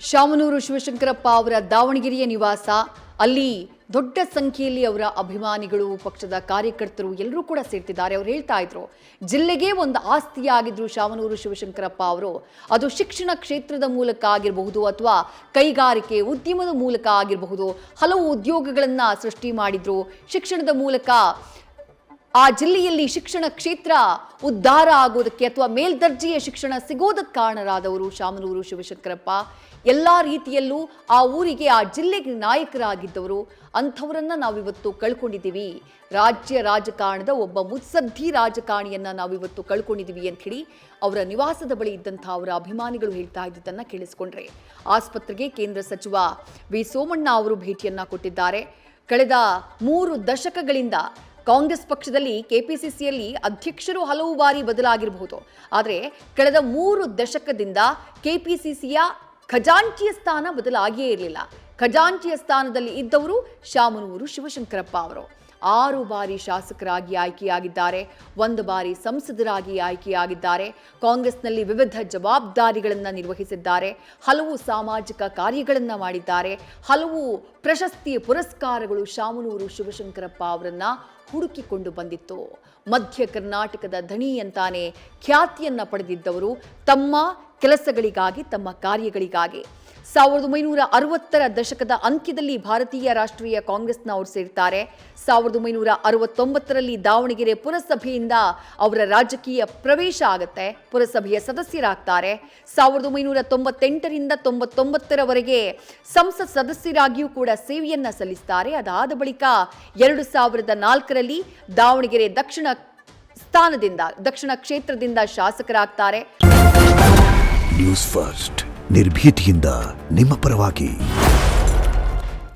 ಶಾಮನೂರು ಶಿವಶಂಕರಪ್ಪ ಅವರ ದಾವಣಗೆರೆಯ ನಿವಾಸ, ಅಲ್ಲಿ ದೊಡ್ಡ ಸಂಖ್ಯೆಯಲ್ಲಿ ಅವರ ಅಭಿಮಾನಿಗಳು, ಪಕ್ಷದ ಕಾರ್ಯಕರ್ತರು ಎಲ್ಲರೂ ಕೂಡ ಸೇರ್ತಿದ್ದಾರೆ. ಅವರು ಹೇಳ್ತಾ ಇದ್ರು, ಜಿಲ್ಲೆಗೆ ಒಂದು ಆಸ್ತಿಯಾಗಿದ್ರು ಶಾಮನೂರು ಶಿವಶಂಕರಪ್ಪ ಅವರು. ಅದು ಶಿಕ್ಷಣ ಕ್ಷೇತ್ರದ ಮೂಲಕ ಆಗಿರಬಹುದು ಅಥವಾ ಕೈಗಾರಿಕೆ ಉದ್ಯಮದ ಮೂಲಕ ಆಗಿರಬಹುದು. ಹಲವು ಉದ್ಯೋಗಗಳನ್ನ ಸೃಷ್ಟಿ ಮಾಡಿದ್ರು. ಶಿಕ್ಷಣದ ಮೂಲಕ ಆ ಜಿಲ್ಲೆಯಲ್ಲಿ ಶಿಕ್ಷಣ ಕ್ಷೇತ್ರ ಉದ್ಧಾರ ಆಗೋದಕ್ಕೆ ಅಥವಾ ಮೇಲ್ದರ್ಜೆಯ ಶಿಕ್ಷಣ ಸಿಗೋದಕ್ಕೆ ಕಾರಣರಾದವರು ಶಾಮನೂರು ಶಿವಶಂಕರಪ್ಪ. ಎಲ್ಲ ರೀತಿಯಲ್ಲೂ ಆ ಊರಿಗೆ, ಆ ಜಿಲ್ಲೆಗೆ ನಾಯಕರಾಗಿದ್ದವರು. ಅಂಥವರನ್ನ ನಾವಿವತ್ತು ಕಳ್ಕೊಂಡಿದ್ದೀವಿ. ರಾಜ್ಯ ರಾಜಕಾರಣದ ಒಬ್ಬ ಮುತ್ಸದ್ದಿ ರಾಜಕಾರಣಿಯನ್ನ ನಾವಿವತ್ತು ಕಳ್ಕೊಂಡಿದ್ದೀವಿ ಅಂತ ಹೇಳಿ ಅವರ ನಿವಾಸದ ಬಳಿ ಇದ್ದಂಥ ಅವರ ಅಭಿಮಾನಿಗಳು ಹೇಳ್ತಾ ಇದ್ದದನ್ನ ಕೇಳಿಸ್ಕೊಂಡ್ರೆ. ಆಸ್ಪತ್ರೆಗೆ ಕೇಂದ್ರ ಸಚಿವ ವಿ ಸೋಮಣ್ಣ ಅವರು ಭೇಟಿಯನ್ನ ಕೊಟ್ಟಿದ್ದಾರೆ. ಕಳೆದ 3 ದಶಕಗಳಿಂದ ಕಾಂಗ್ರೆಸ್ ಪಕ್ಷದಲ್ಲಿ ಕೆಪಿಸಿಸಿಯಲ್ಲಿ ಅಧ್ಯಕ್ಷರು ಹಲವು ಬಾರಿ ಬದಲಾಗಿರಬಹುದು. ಆದರೆ ಕಳೆದ 3 ದಶಕದಿಂದ ಕೆಪಿಸಿಸಿಯ ಖಜಾಂಚಿಯ ಸ್ಥಾನ ಬದಲಾಗಿಯೇ ಇರಲಿಲ್ಲ. ಖಜಾಂಚಿಯ ಸ್ಥಾನದಲ್ಲಿ ಇದ್ದವರು ಶಾಮನೂರು ಶಿವಶಂಕರಪ್ಪ ಅವರು. 6 ಬಾರಿ ಶಾಸಕರಾಗಿ ಆಯ್ಕೆಯಾಗಿದ್ದಾರೆ, 1 ಬಾರಿ ಸಂಸದರಾಗಿ ಆಯ್ಕೆಯಾಗಿದ್ದಾರೆ. ಕಾಂಗ್ರೆಸ್ನಲ್ಲಿ ವಿವಿಧ ಜವಾಬ್ದಾರಿಗಳನ್ನು ನಿರ್ವಹಿಸಿದ್ದಾರೆ, ಹಲವು ಸಾಮಾಜಿಕ ಕಾರ್ಯಗಳನ್ನು ಮಾಡಿದ್ದಾರೆ. ಹಲವು ಪ್ರಶಸ್ತಿ ಪುರಸ್ಕಾರಗಳು ಶಾಮನೂರು ಶಿವಶಂಕರಪ್ಪ ಅವರನ್ನ ಹುಡುಕಿಕೊಂಡು ಬಂದಿತ್ತು. ಮಧ್ಯ ಕರ್ನಾಟಕದ ಧಣಿ ಅಂತಾನೆ ಖ್ಯಾತಿಯನ್ನ ಪಡೆದಿದ್ದವರು ತಮ್ಮ ಕೆಲಸಗಳಿಗಾಗಿ, ತಮ್ಮ ಕಾರ್ಯಗಳಿಗಾಗಿ. 1960ರ ದಶಕದ ಅಂತ್ಯದಲ್ಲಿ ಭಾರತೀಯ ರಾಷ್ಟ್ರೀಯ ಕಾಂಗ್ರೆಸ್ನ ಅವರು ಸೇರ್ತಾರೆ. 1969ರಲ್ಲಿ ದಾವಣಗೆರೆ ಪುರಸಭೆಯಿಂದ ಅವರ ರಾಜಕೀಯ ಪ್ರವೇಶ ಆಗುತ್ತೆ, ಪುರಸಭೆಯ ಸದಸ್ಯರಾಗ್ತಾರೆ. 1998ರಿಂದ 99ರವರೆಗೆ ಸಂಸತ್ ಸದಸ್ಯರಾಗಿಯೂ ಕೂಡ ಸೇವೆಯನ್ನ ಸಲ್ಲಿಸ್ತಾರೆ. ಅದಾದ ಬಳಿಕ 2004ರಲ್ಲಿ ದಾವಣಗೆರೆ ದಕ್ಷಿಣ ಕ್ಷೇತ್ರದಿಂದ ಶಾಸಕರಾಗ್ತಾರೆ. ನ್ಯೂಸ್ ಫಸ್ಟ್, ನಿರ್ಭೀತಿಯಿಂದ ನಿಮ್ಮ ಪರವಾಗಿ.